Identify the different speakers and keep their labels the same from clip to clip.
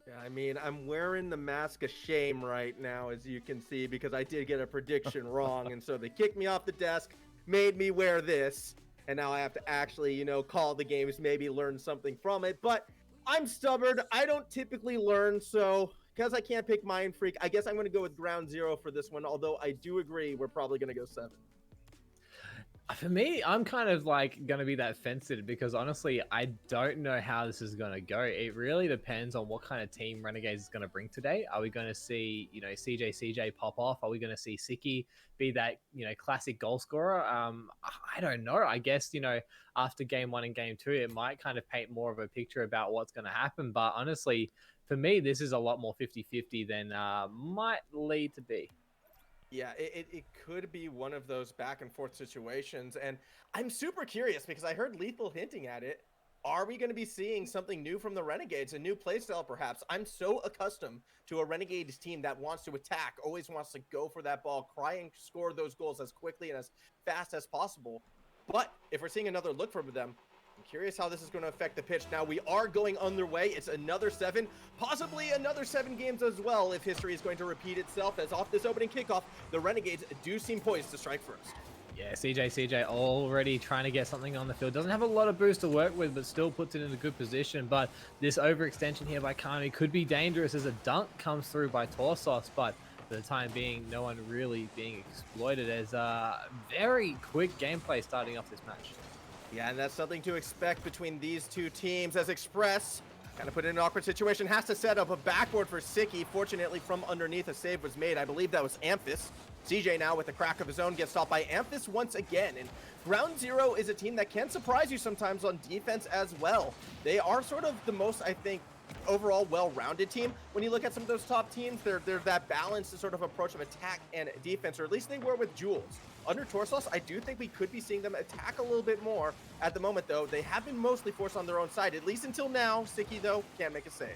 Speaker 1: Yeah, I mean, I'm wearing the mask of shame right now, as you can see, because I did get a prediction wrong. And so they kicked me off the desk, made me wear this. And now I have to actually, call the games, maybe learn something from it. But I'm stubborn. I don't typically learn. So because I can't pick Mind Freak, I guess I'm going to go with Ground Zero for this one. Although I do agree we're probably going to go 7.
Speaker 2: For me, I'm kind of like going to be that fence-sitter because honestly, I don't know how this is going to go. It really depends on what kind of team Renegades is going to bring today. Are we going to see, CJ pop off? Are we going to see Siki be that, classic goal scorer? I don't know. I guess, after game 1 and game 2, it might kind of paint more of a picture about what's going to happen. But honestly, for me, this is a lot more 50-50 than might lead to be.
Speaker 1: Yeah, it could be one of those back and forth situations. And I'm super curious because I heard Lethal hinting at it. Are we going to be seeing something new from the Renegades, a new playstyle perhaps? I'm so accustomed to a Renegades team that wants to attack, always wants to go for that ball, try and score those goals as quickly and as fast as possible. But if we're seeing another look from them, I'm curious how this is going to affect the pitch. Now, we are going underway. It's another 7, possibly another 7 games as well if history is going to repeat itself, as off this opening kickoff, the Renegades do seem poised to strike first.
Speaker 2: Yeah, CJ already trying to get something on the field. Doesn't have a lot of boost to work with, but still puts it in a good position. But this overextension here by Kami could be dangerous as a dunk comes through by Torsos. But for the time being, no one really being exploited as very quick gameplay starting off this match.
Speaker 1: Yeah, and that's something to expect between these two teams, as Express, kind of put in an awkward situation, has to set up a backboard for Siki. Fortunately, from underneath, a save was made. I believe that was Amphis. CJ now with a crack of his own gets stopped by Amphis once again. And Ground Zero is a team that can surprise you sometimes on defense as well. They are sort of the most, I think, overall well-rounded team. When you look at some of those top teams, they're that balanced sort of approach of attack and defense, or at least they were with Jules. Under Torsos, I do think we could be seeing them attack a little bit more. At the moment, though, they have been mostly forced on their own side, at least until now. Siki, though, can't make a save.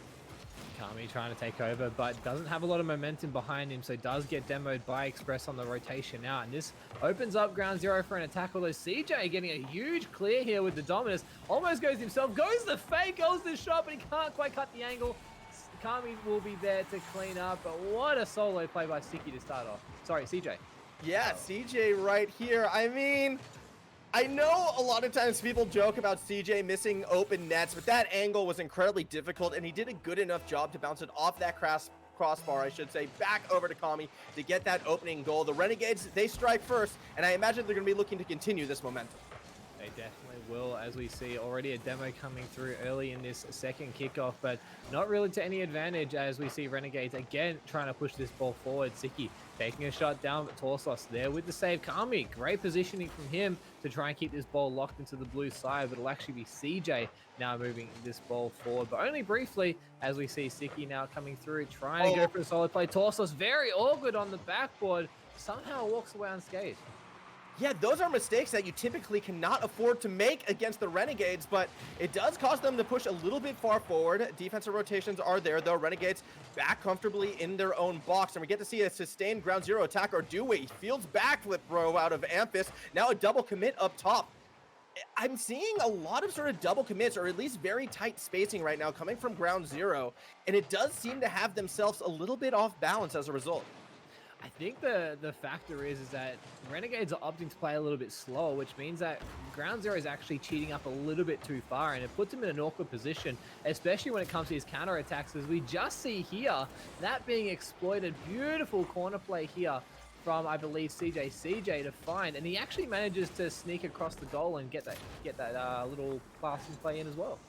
Speaker 2: Kami trying to take over, but doesn't have a lot of momentum behind him, so does get demoed by Express on the rotation now. And this opens up Ground Zero for an attack, although CJ getting a huge clear here with the Dominus. Almost goes himself, goes the fake, goes the shot, but he can't quite cut the angle. Kami will be there to clean up, but what a solo play by Siki to start off. Sorry, CJ.
Speaker 1: Yeah, CJ right here. I mean, I know a lot of times people joke about CJ missing open nets, but that angle was incredibly difficult, and he did a good enough job to bounce it off that crossbar, I should say, back over to Kami to get that opening goal. The Renegades, they strike first, and I imagine they're going to be looking to continue this momentum.
Speaker 2: They definitely will, as we see already a demo coming through early in this second kickoff, but not really to any advantage as we see Renegades again trying to push this ball forward. Siki taking a shot down, but Torsos there with the save. Kami, great positioning from him to try and keep this ball locked into the blue side, but it'll actually be CJ now moving this ball forward, but only briefly as we see Siki now coming through, trying to go for a solid play. Torsos very awkward on the backboard, somehow walks away unscathed.
Speaker 1: Yeah, those are mistakes that you typically cannot afford to make against the Renegades, but it does cause them to push a little bit far forward. Defensive rotations are there, though. Renegades back comfortably in their own box, and we get to see a sustained Ground Zero attack, or do we? Fields backflip throw out of Amphis. Now a double commit up top. I'm seeing a lot of sort of double commits, or at least very tight spacing right now coming from Ground Zero, and it does seem to have themselves a little bit off balance as a result.
Speaker 2: I think the factor is that Renegades are opting to play a little bit slower, which means that Ground Zero is actually cheating up a little bit too far, and it puts him in an awkward position, especially when it comes to his counterattacks, as we just see here, that being exploited. Beautiful corner play here from, I believe, CJ to find, and he actually manages to sneak across the goal and get that little passing play in as well.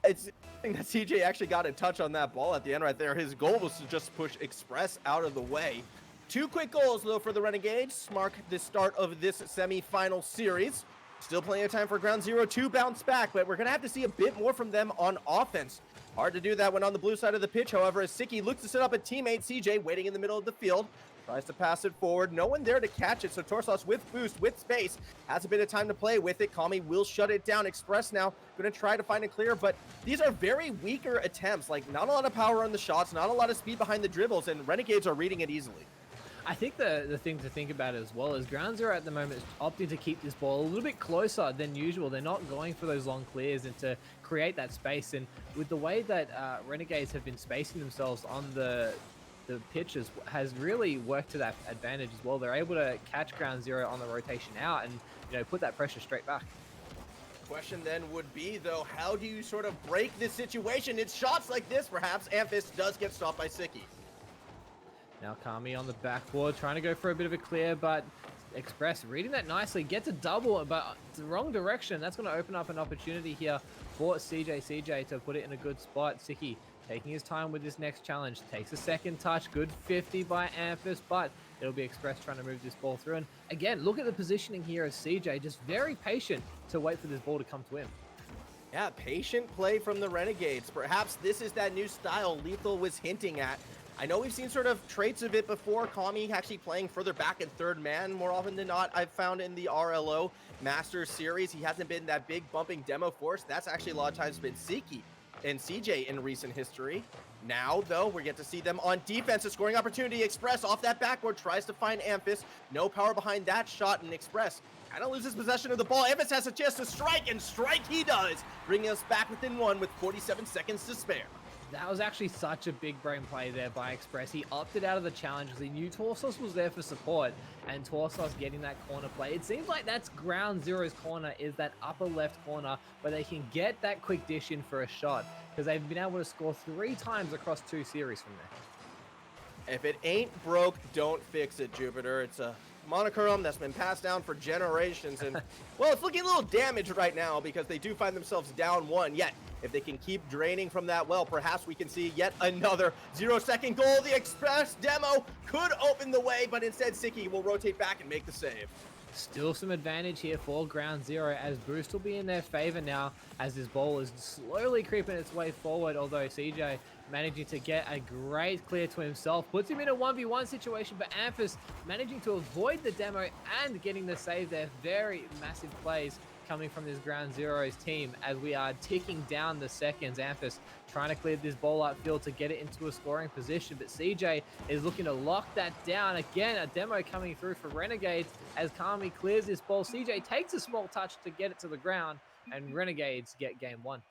Speaker 1: It's interesting that CJ actually got in touch on that ball at the end right there. His goal was to just push Express out of the way. 2 quick goals, though, for the Renegades mark the start of this semi-final series. Still plenty of time for Ground Zero to bounce back, but we're going to have to see a bit more from them on offense. Hard to do that when on the blue side of the pitch, however, as Siki looks to set up a teammate, CJ, waiting in the middle of the field. Tries to pass it forward. No one there to catch it, so Torsos with boost, with space, has a bit of time to play with it. Kami will shut it down. Express now going to try to find it clear, but these are very weaker attempts. Like, not a lot of power on the shots, not a lot of speed behind the dribbles, and Renegades are reading it easily.
Speaker 2: I think the thing to think about as well is Ground Zero at the moment is opting to keep this ball a little bit closer than usual. They're not going for those long clears and to create that space. And with the way that Renegades have been spacing themselves on the pitches has really worked to that advantage as well. They're able to catch Ground Zero on the rotation out and put that pressure straight back.
Speaker 1: Question then would be, though, how do you sort of break this situation? It's shots like this, perhaps. Amphis does get stopped by Siki.
Speaker 2: Now Kami on the backboard, trying to go for a bit of a clear, but Express reading that nicely, gets a double, but the wrong direction. That's going to open up an opportunity here for CJ to put it in a good spot. Siki taking his time with this next challenge, takes a second touch, good 50 by Amphis, but it'll be Express trying to move this ball through. And again, look at the positioning here as CJ, just very patient to wait for this ball to come to him.
Speaker 1: Yeah, patient play from the Renegades. Perhaps this is that new style Lethal was hinting at. I know we've seen sort of traits of it before. Kami actually playing further back in third man more often than not. I've found in the RLO Masters series, he hasn't been that big bumping demo force. That's actually a lot of times been Siki and CJ in recent history. Now, though, we get to see them on defense. A scoring opportunity. Express off that backboard tries to find Amphis. No power behind that shot, and Express kind of loses possession of the ball. Amphis has a chance to strike, and strike he does, bringing us back within one with 47 seconds to spare.
Speaker 2: That was actually such a big brain play there by Express. He opted out of the challenge because he knew Torsos was there for support, and Torsos getting that corner play. It seems like that's Ground Zero's corner, is that upper left corner where they can get that quick dish in for a shot, because they've been able to score 3 times across 2 series from there.
Speaker 1: If it ain't broke, don't fix it, Jupiter. It's a monochrome that's been passed down for generations, and well, it's looking a little damaged right now because they do find themselves down 1. Yet if they can keep draining from that well, perhaps we can see yet another 0-second goal. The Express demo could open the way, but instead Siki will rotate back and make the save.
Speaker 2: Still some advantage here for Ground Zero, as Boost will be in their favor now as this ball is slowly creeping its way forward, although CJ managing to get a great clear to himself, puts him in a 1v1 situation, but Amphis managing to avoid the demo and getting the save there. Very massive plays coming from this Ground Zero's team as we are ticking down the seconds. Amphis trying to clear this ball upfield to get it into a scoring position, but CJ is looking to lock that down. Again, a demo coming through for Renegades as Kami clears this ball. CJ takes a small touch to get it to the ground, and Renegades get game 1.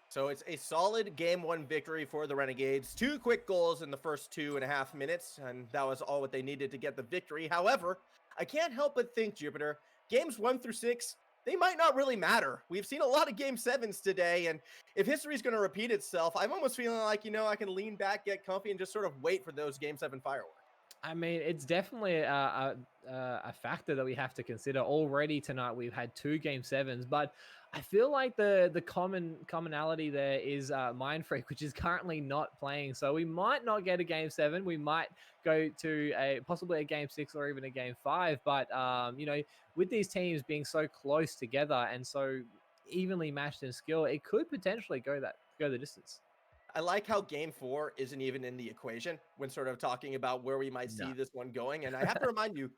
Speaker 1: So it's a solid game 1 victory for the Renegades. 2 quick goals in the first 2.5 minutes, and that was all what they needed to get the victory. However, I can't help but think, Jupiter, games 1 through 6, they might not really matter. We've seen a lot of game 7s today, and if history is going to repeat itself, I'm almost feeling like, I can lean back, get comfy, and just sort of wait for those game 7 fireworks.
Speaker 2: I mean, it's definitely a factor that we have to consider. Already tonight, we've had 2 game 7s, but I feel like the commonality there is Mind Freak, which is currently not playing. So we might not get a game 7. We might go to possibly a game 6 or even a game 5. But with these teams being so close together and so evenly matched in skill, it could potentially go the distance.
Speaker 1: I like how game 4 isn't even in the equation when sort of talking about where we might see this one going. And I have to remind you,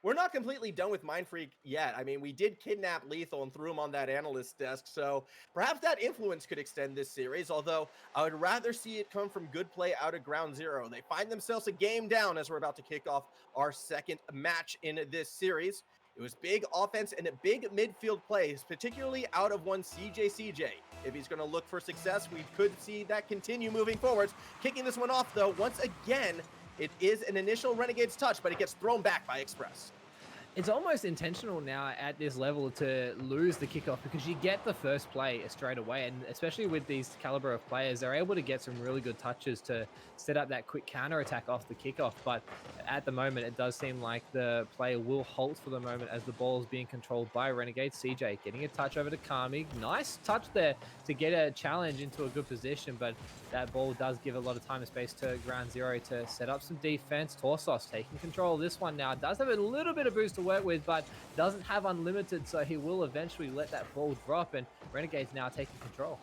Speaker 1: we're not completely done with Mind Freak yet. I mean, we did kidnap Lethal and threw him on that analyst desk. So perhaps that influence could extend this series, although I would rather see it come from good play out of Ground Zero. They find themselves a game down as we're about to kick off our second match in this series. It was big offense and a big midfield plays, particularly out of one CJ. If he's going to look for success, we could see that continue moving forwards. Kicking this one off, though, once again, it is an initial Renegades touch, but it gets thrown back by Express.
Speaker 2: It's almost intentional now at this level to lose the kickoff because you get the first play straight away, and especially with these caliber of players, they're able to get some really good touches to set up that quick counter attack off the kickoff. But at the moment, it does seem like the play will halt for the moment as the ball is being controlled by Renegade. CJ getting a touch over to Kami. Nice touch there to get a challenge into a good position, but that ball does give a lot of time and space to Ground Zero to set up some defense. Torsos taking control of this one now. Does have a little bit of boost to work with, but doesn't have unlimited, so he will eventually let that ball drop, and Renegade's now taking control.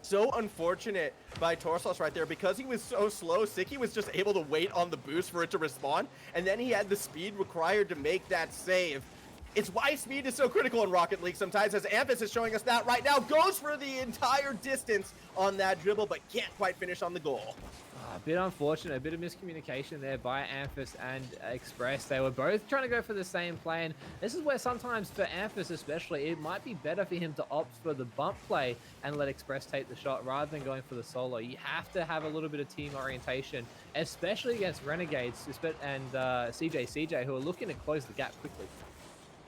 Speaker 1: So unfortunate by Torsos right there because he was so slow. Siki was just able to wait on the boost for it to respond, and then he had the speed required to make that save. It's why speed is so critical in Rocket League sometimes, as Amphis is showing us that right now. Goes for the entire distance on that dribble, but can't quite finish on the goal.
Speaker 2: A bit unfortunate, a bit of miscommunication there by Amphis and Express. They were both trying to go for the same play, and this is where sometimes for Amphis especially, it might be better for him to opt for the bump play and let Express take the shot rather than going for the solo. You have to have a little bit of team orientation, especially against Renegades and CJ, who are looking to close the gap quickly.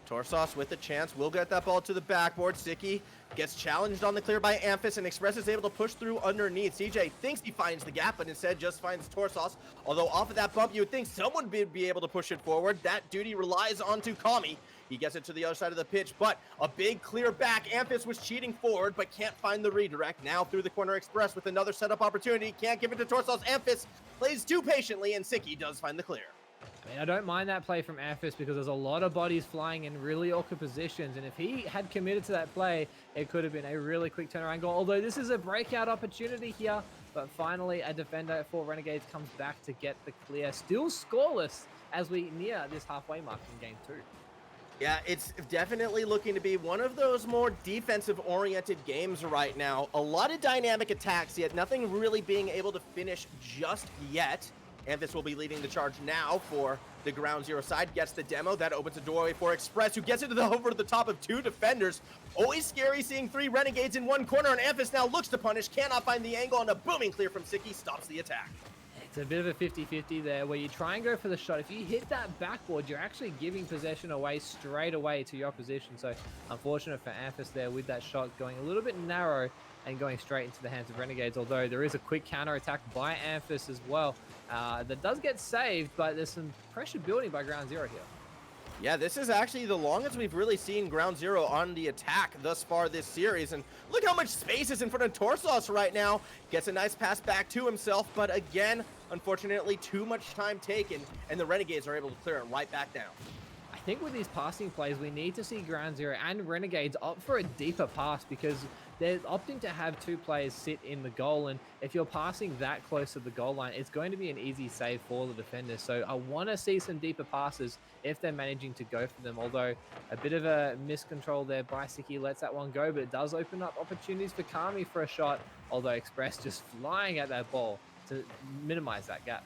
Speaker 1: Torsos with the chance will get that ball to the backboard. Sicky gets challenged on the clear by Amphis, and Express is able to push through underneath. CJ thinks he finds the gap, but instead just finds Torsos. Although off of that bump, you would think someone would be able to push it forward. That duty relies onto Kami. He gets it to the other side of the pitch, but a big clear back. Amphis was cheating forward, but can't find the redirect. Now through the corner, Express with another setup opportunity. Can't give it to Torsos. Amphis plays too patiently, and Sicky does find the clear.
Speaker 2: I mean, I don't mind that play from Amphis because there's a lot of bodies flying in really awkward positions, and if he had committed to that play, it could have been a really quick turnaround goal, although this is a breakout opportunity here, but finally a defender for Renegades comes back to get the clear. Still scoreless as we near this halfway mark in game 2.
Speaker 1: Yeah, it's definitely looking to be one of those more defensive-oriented games right now. A lot of dynamic attacks, yet nothing really being able to finish just yet. Amphis will be leading the charge now for the Ground Zero side. Gets the demo. That opens a doorway for Express, who gets into the over the top of 2 defenders. Always scary seeing 3 Renegades in one corner, and Amphis now looks to punish. Cannot find the angle, and a booming clear from Sicky stops the attack.
Speaker 2: It's a bit of a 50-50 there where you try and go for the shot. If you hit that backboard, you're actually giving possession away straight away to your opposition. So unfortunate for Amphis there with that shot going a little bit narrow and going straight into the hands of Renegades, although there is a quick counter attack by Amphis as well. That does get saved, but there's some pressure building by Ground Zero here.
Speaker 1: Yeah, this is actually the longest we've really seen Ground Zero on the attack thus far this series. And look how much space is in front of Torsos right now. Gets a nice pass back to himself, but again, unfortunately, too much time taken, and the Renegades are able to clear it right back down.
Speaker 2: I think with these passing plays, we need to see Ground Zero and Renegades opt for a deeper pass because they're opting to have 2 players sit in the goal, and if you're passing that close to the goal line, it's going to be an easy save for the defenders. So I want to see some deeper passes if they're managing to go for them, although a bit of a miscontrol there by Sicky lets that one go, but it does open up opportunities for Kami for a shot, although Express just flying at that ball to minimize that gap.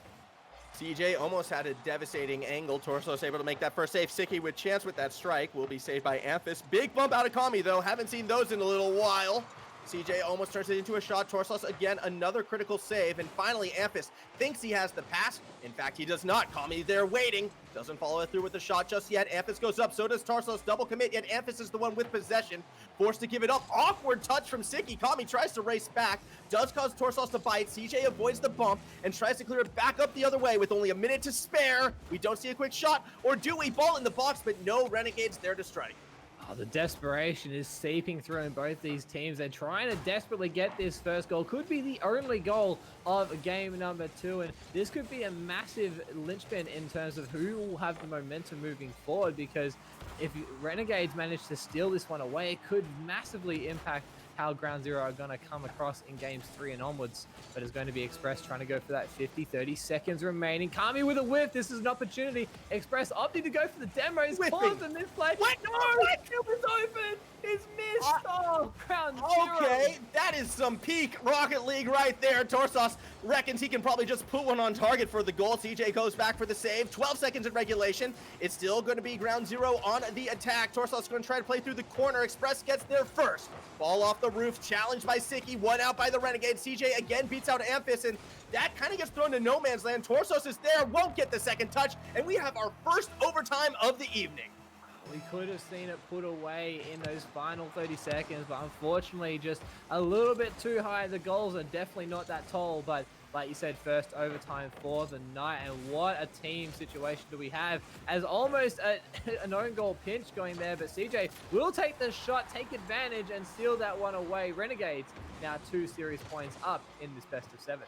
Speaker 1: CJ almost had a devastating angle. Torsos able to make that first save. Sicky with chance with that strike will be saved by Amphis. Big bump out of Kami though. Haven't seen those in a little while. CJ almost turns it into a shot. Torsos again, another critical save. And finally, Amphis thinks he has the pass. In fact, he does not. Kami there waiting. Doesn't follow it through with the shot just yet. Amphis goes up. So does Torsos. Double commit, yet Amphis is the one with possession. Forced to give it up. Awkward touch from Sicky. Kami tries to race back. Does cause Torsos to bite. CJ avoids the bump and tries to clear it back up the other way with only a minute to spare. We don't see a quick shot. Or do we? Ball in the box, but no Renegades there to strike.
Speaker 2: Oh, the desperation is seeping through in both these teams. They're trying to desperately get this first goal. Could be the only goal of game number 2. And this could be a massive linchpin in terms of who will have the momentum moving forward. Because if Renegades manage to steal this one away, it could massively impact how Ground Zero are going to come across in games 3 and onwards. But it's going to be Express trying to go for that 30 seconds remaining. Kami with a whiff. This is an opportunity. Express opting to go for the demo. He's paused in this play.
Speaker 1: What?
Speaker 2: No! It was open! It's missed! Oh, Ground Zero!
Speaker 1: Okay, that is some peak Rocket League right there. Torsos reckons he can probably just put one on target for the goal. CJ goes back for the save. 12 seconds in regulation. It's still going to be Ground Zero on the attack. Torsos going to try to play through the corner. Express gets there first. Ball off the roof, challenged by Sicky, one out by the Renegades. CJ again beats out Amphis, and that kind of gets thrown to no man's land. Torsos is there, won't get the second touch, and we have our first overtime of the evening.
Speaker 2: We could have seen it put away in those final 30 seconds, but unfortunately just a little bit too high. The goals are definitely not that tall, but like you said, first overtime for the night. And what a team situation do we have, as almost an own goal pinch going there, but CJ will take the shot, take advantage, and steal that one away. Renegades now 2 series points up in this best of 7.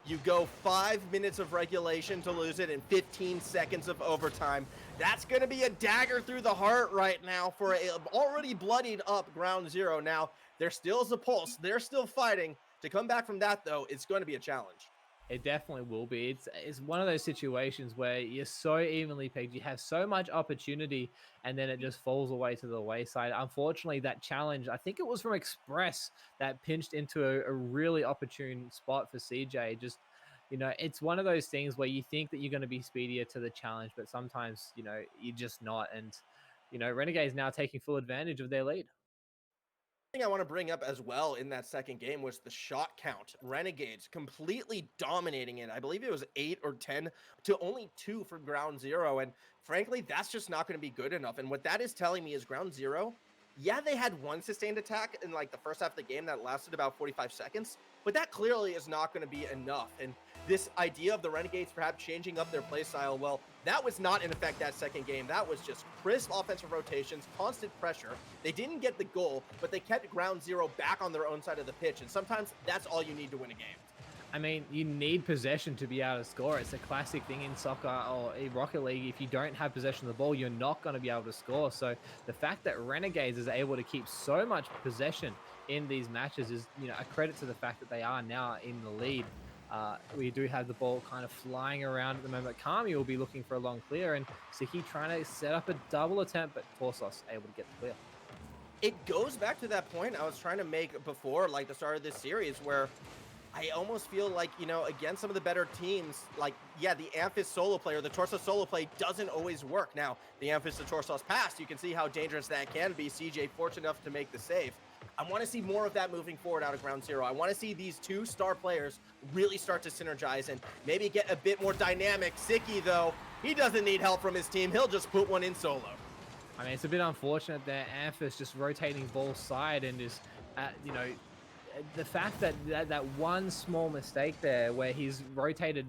Speaker 1: You go 5 minutes of regulation to lose it in 15 seconds of overtime. That's going to be a dagger through the heart right now for a already bloodied up Ground Zero. Now, there still is a pulse. They're still fighting. To come back from that, though, it's going to be a challenge.
Speaker 2: It definitely will be. It's one of those situations where you're so evenly pegged. You have so much opportunity, and then it just falls away to the wayside. Unfortunately, that challenge, I think it was from Express, that pinched into a really opportune spot for CJ. Just you know, it's one of those things where you think that you're going to be speedier to the challenge, but sometimes, you know, you're just not. And, you know, Renegades now taking full advantage of their lead.
Speaker 1: Thing I want to bring up as well in that second game was the shot count. Renegades completely dominating it. I believe it was 8 or 10 to only 2 for ground zero. And frankly, that's just not going to be good enough. And what that is telling me is ground zero, yeah, they had one sustained attack in like the first half of the game that lasted about 45 seconds, but that clearly is not going to be enough. And this idea of the Renegades perhaps changing up their play style, well, that was not in effect that second game. That was just crisp offensive rotations, constant pressure. They didn't get the goal, but they kept ground zero back on their own side of the pitch. And sometimes that's all you need to win a game.
Speaker 2: I mean, you need possession to be able to score. It's a classic thing in soccer or in Rocket League. If you don't have possession of the ball, you're not going to be able to score. So the fact that Renegades is able to keep so much possession in these matches is, you know, a credit to the fact that they are now in the lead. We do have the ball kind of flying around at the moment. Kami will be looking for a long clear, and Siki trying to set up a double attempt, but Torsos able to get the clear.
Speaker 1: It goes back to that point I was trying to make before, like the start of this series, where I almost feel like, you know, against some of the better teams, like, yeah, the Amphis solo play or the Torsos solo play doesn't always work. Now, the Amphis to Torsos pass, you can see how dangerous that can be. CJ fortunate enough to make the save. I want to see more of that moving forward out of ground zero. I want to see these two star players really start to synergize and maybe get a bit more dynamic. Siki, though, he doesn't need help from his team. He'll just put one in solo.
Speaker 2: I mean, it's a bit unfortunate that Amphis just rotating ball side and is, you know, the fact that that one small mistake there where he's rotated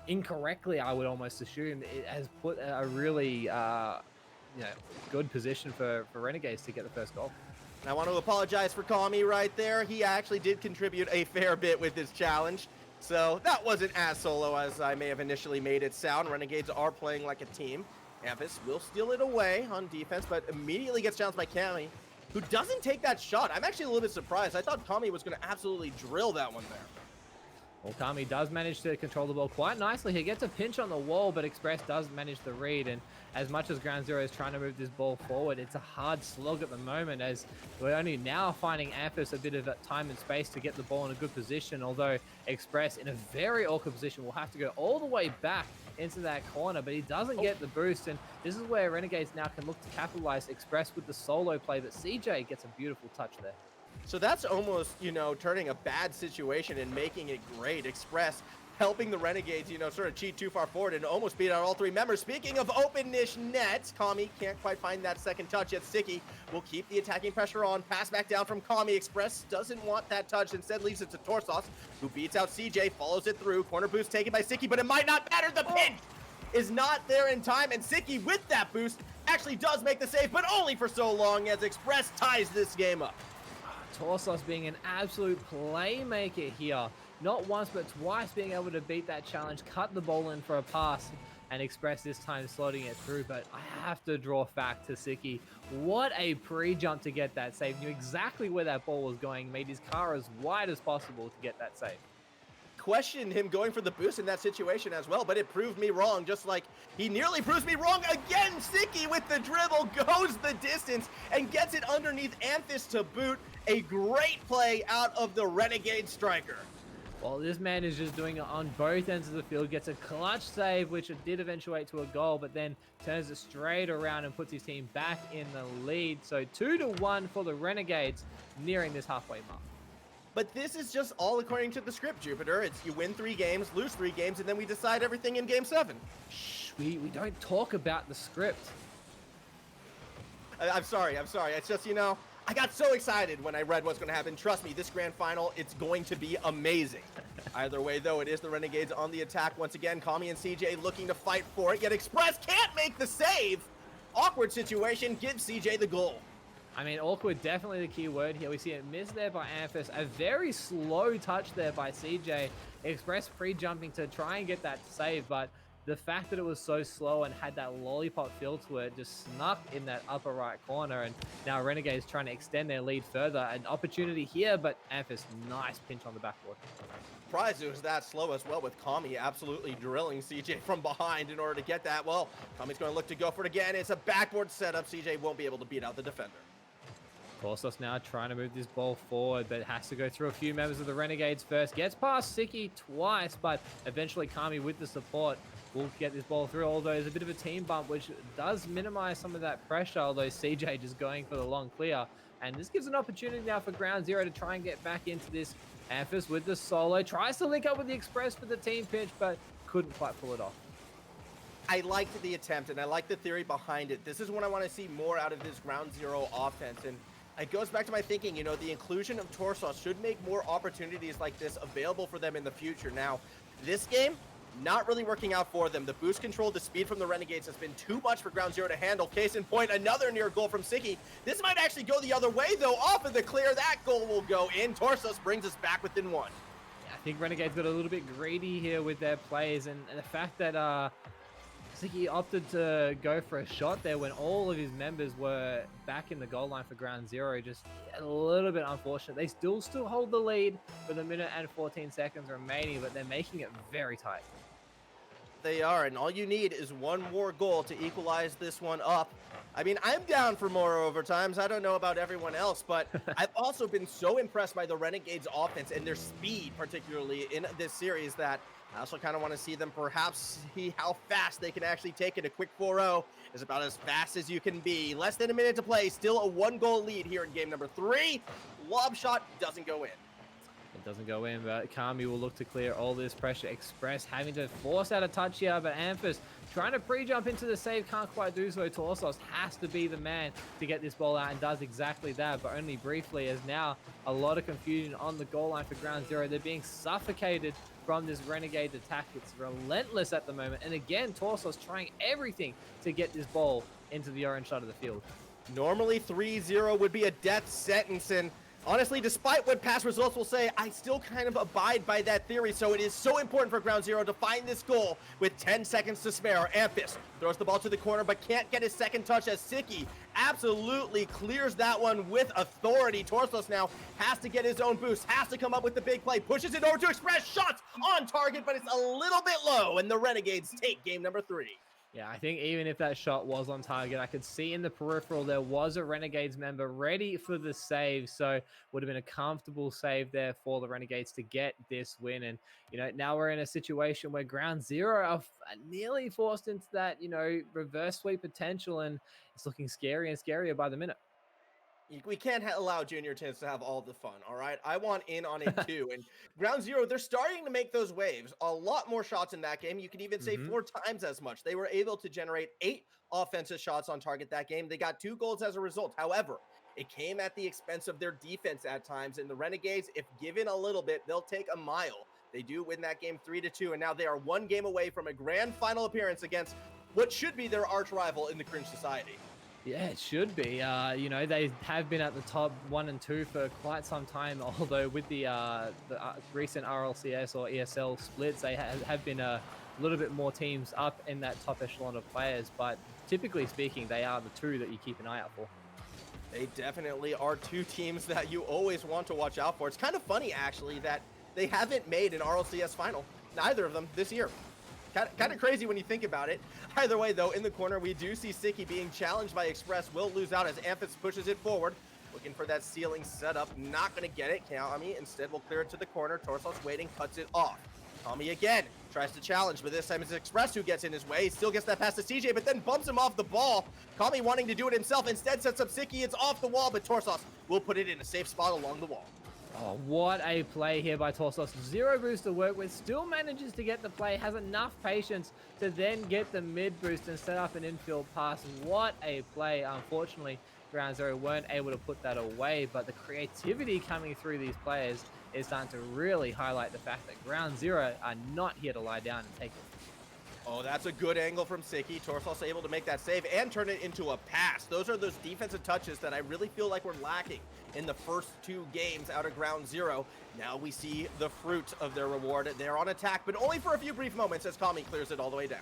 Speaker 2: incorrectly, I would almost assume, it has put a really you know, good position for Renegades to get the first goal.
Speaker 1: And I want to apologize for Kami right there. He actually did contribute a fair bit with his challenge. So that wasn't as solo as I may have initially made it sound. Renegades are playing like a team. Amphis will steal it away on defense, but immediately gets challenged by Kami, who doesn't take that shot. I'm actually a little bit surprised. I thought Kami was going to absolutely drill that one there.
Speaker 2: Well, Kami does manage to control the ball quite nicely. He gets a pinch on the wall, but Express does manage the read. And as much as Ground Zero is trying to move this ball forward, it's a hard slog at the moment, as we're only now finding Amphis a bit of time and space to get the ball in a good position. Although Express, in a very awkward position, will have to go all the way back into that corner, but he doesn't get the boost. And this is where Renegades now can look to capitalize. Express with the solo play, but CJ gets a beautiful touch there.
Speaker 1: So that's almost, you know, turning a bad situation and making it great. Express helping the Renegades, you know, sort of cheat too far forward and almost beat out all three members. Speaking of open-ish nets, Kami can't quite find that second touch yet. Siki will keep the attacking pressure on. Pass back down from Kami. Express doesn't want that touch, instead leaves it to Torsos, who beats out CJ, follows it through. Corner boost taken by Siki, but it might not matter. The pinch is not there in time, and Siki, with that boost, actually does make the save, but only for so long as Express ties this game up.
Speaker 2: Torsos being an absolute playmaker here. Not once, but twice being able to beat that challenge, cut the ball in for a pass, and Express this time slotting it through. But I have to draw back to Siki. What a pre-jump to get that save. Knew exactly where that ball was going, made his car as wide as possible to get that save.
Speaker 1: Questioned him going for the boost in that situation as well, but it proved me wrong, just like he nearly proves me wrong again. Siki with the dribble goes the distance and gets it underneath Amphis to boot. A great play out of the Renegade striker.
Speaker 2: Well, this man is just doing it on both ends of the field, gets a clutch save, which it did eventuate to a goal, but then turns it straight around and puts his team back in the lead. So 2-1 for the Renegades, nearing this halfway mark.
Speaker 1: But this is just all according to the script, Jupiter. It's you win 3 games, lose 3 games, and then we decide everything in game 7.
Speaker 2: Shh, we don't talk about the script.
Speaker 1: I'm sorry. It's just, you know, I got so excited when I read what's going to happen. Trust me, this grand final, it's going to be amazing. Either way, though, it is the Renegades on the attack once again. Kami and CJ looking to fight for it, yet Express can't make the save. Awkward situation, gives CJ the goal.
Speaker 2: I mean, awkward, definitely the key word here. We see it missed there by Amphis. A very slow touch there by CJ. Express pre-jumping to try and get that save, but the fact that it was so slow and had that lollipop feel to it just snuck in that upper right corner. And now Renegades trying to extend their lead further. An opportunity here, but Amphis, nice pinch on the backboard.
Speaker 1: Surprised it was that slow as well, with Kami absolutely drilling CJ from behind in order to get that. Well, Kami's going to look to go for it again. It's a backboard setup. CJ won't be able to beat out the defender.
Speaker 2: Torsos now trying to move this ball forward, but has to go through a few members of the Renegades first. Gets past Siki twice, but eventually Kami with the support will get this ball through. Although there's a bit of a team bump, which does minimize some of that pressure, although CJ just going for the long clear. And this gives an opportunity now for Ground Zero to try and get back into this. Amphis with the solo, tries to link up with the Express for the team pitch, but couldn't quite pull it off.
Speaker 1: I liked the attempt, and I like the theory behind it. This is what I want to see more out of this Ground Zero offense, and it goes back to my thinking, you know, the inclusion of Torsos should make more opportunities like this available for them in the future. Now, this game, not really working out for them. The boost control, the speed from the Renegades has been too much for Ground Zero to handle. Case in point, another near goal from Siki. This might actually go the other way, though. Off of the clear, that goal will go in. Torsos brings us back within one.
Speaker 2: Yeah, I think Renegades got a little bit greedy here with their plays, and the fact that Siki opted to go for a shot there when all of his members were back in the goal line for Ground Zero, just a little bit unfortunate. They still hold the lead with a minute and 14 seconds remaining, but they're making it very tight.
Speaker 1: They are, and all you need is one more goal to equalize this one up. I mean, I'm down for more overtimes. I don't know about everyone else, but I've also been so impressed by the Renegades offense and their speed, particularly in this series, that I also kind of want to see them perhaps see how fast they can actually take it. A quick 4-0 is about as fast as you can be. Less than a minute to play, still a 1-goal lead here in game number 3. Lob shot doesn't go in.
Speaker 2: It doesn't go in, but Kami will look to clear all this pressure. Express having to force out a touch here, but Amphis trying to pre-jump into the save, can't quite do so. Torsos has to be the man to get this ball out and does exactly that, but only briefly, as now a lot of confusion on the goal line for Ground Zero. They're being suffocated from this Renegade attack. It's relentless at the moment, and again, Torsos trying everything to get this ball into the orange side of the field.
Speaker 1: Normally 3-0 would be a death sentence, and honestly, despite what past results will say, I still kind of abide by that theory, so it is so important for Ground Zero to find this goal with 10 seconds to spare. Amphis throws the ball to the corner, but can't get his second touch as Siki absolutely clears that one with authority. Torsos now has to get his own boost, has to come up with the big play, pushes it over to Express, shots on target, but it's a little bit low, and the Renegades take game number 3.
Speaker 2: Yeah, I think even if that shot was on target, I could see in the peripheral there was a Renegades member ready for the save, so would have been a comfortable save there for the Renegades to get this win. And, you know, now we're in a situation where Ground Zero are nearly forced into that, you know, reverse sweep potential, and it's looking scarier and scarier by the minute.
Speaker 1: We can't allow Junior Tins to have all the fun, all right? I want in on it too. And Ground Zero, they're starting to make those waves. A lot more shots in that game. You could even say 4 times as much. They were able to generate 8 offensive shots on target that game. They got 2 goals as a result. However, it came at the expense of their defense at times. And the Renegades, if given a little bit, they'll take a mile. They do win that game 3-2. And now they are 1 game away from a grand final appearance against what should be their arch rival in the Cringe Society.
Speaker 2: Yeah, it should be. You know, they have been at the top 1 and 2 for quite some time, although with the recent RLCS or ESL splits, they have been a little bit more teams up in that top echelon of players, but typically speaking, they are the 2 that you keep an eye out for.
Speaker 1: They definitely are 2 teams that you always want to watch out for. It's kind of funny, actually, that they haven't made an RLCS final, neither of them this year. Kind of crazy when you think about it. Either way, though, in the corner, we do see Siki being challenged by Express. Will lose out as Amphis pushes it forward. Looking for that ceiling setup. Not going to get it. Kami instead will clear it to the corner. Torsos waiting, cuts it off. Kami again tries to challenge, but this time it's Express who gets in his way. He still gets that pass to CJ, but then bumps him off the ball. Kami wanting to do it himself. Instead sets up Siki. It's off the wall, but Torsos will put it in a safe spot along the wall.
Speaker 2: Oh, what a play here by Torsos. 0 boost to work with, still manages to get the play, has enough patience to then get the mid boost and set up an infield pass. What a play. Unfortunately, Ground Zero weren't able to put that away, but the creativity coming through these players is starting to really highlight the fact that Ground Zero are not here to lie down and take it.
Speaker 1: Oh, that's a good angle from Siki. Torsos able to make that save and turn it into a pass. Those are those defensive touches that I really feel like we're lacking in the first 2 games out of Ground Zero. Now we see the fruit of their reward. They're on attack, but only for a few brief moments as Kami clears it all the way down.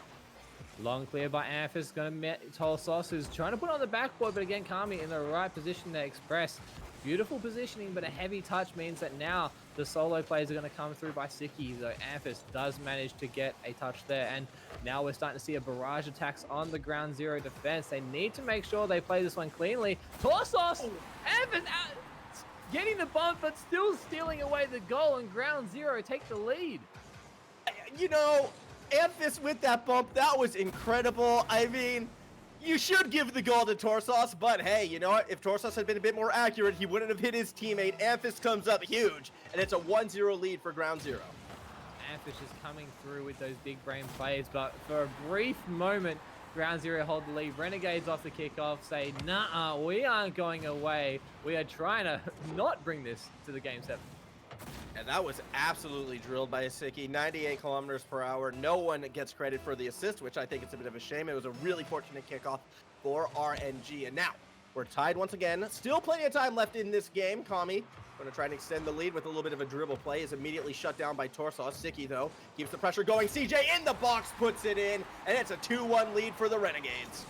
Speaker 2: Long clear by Amphis, going to meet Torsos, who's trying to put on the backboard, but again, Kami in the right position to Express. Beautiful positioning, but a heavy touch means that now the solo plays are going to come through by Siki, though Amphis does manage to get a touch there. And now we're starting to see a barrage attacks on the ground zero defense. They need to make sure they play this one cleanly. Torsos! Amphis getting the bump, but still stealing away the goal, and ground zero take the lead.
Speaker 1: You know, Amphis with that bump, that was incredible. I mean, you should give the goal to Torsos, but hey, you know what? If Torsos had been a bit more accurate, he wouldn't have hit his teammate. Amphis comes up huge, and it's a 1-0 lead for ground zero.
Speaker 2: Amphis is coming through with those big brain plays, but for a brief moment, ground zero hold the lead. Renegades off the kickoff say, nah, we aren't going away. We are trying to not bring this to the game 7.
Speaker 1: And that was absolutely drilled by Siki, 98 kilometers per hour. No one gets credit for the assist, which I think it's a bit of a shame. It was a really fortunate kickoff for RNG. And now we're tied once again. Still plenty of time left in this game. Kami going to try and extend the lead with a little bit of a dribble play. Is immediately shut down by Torsos. Siki, though, keeps the pressure going. CJ in the box, puts it in, and it's a 2-1 lead for the Renegades.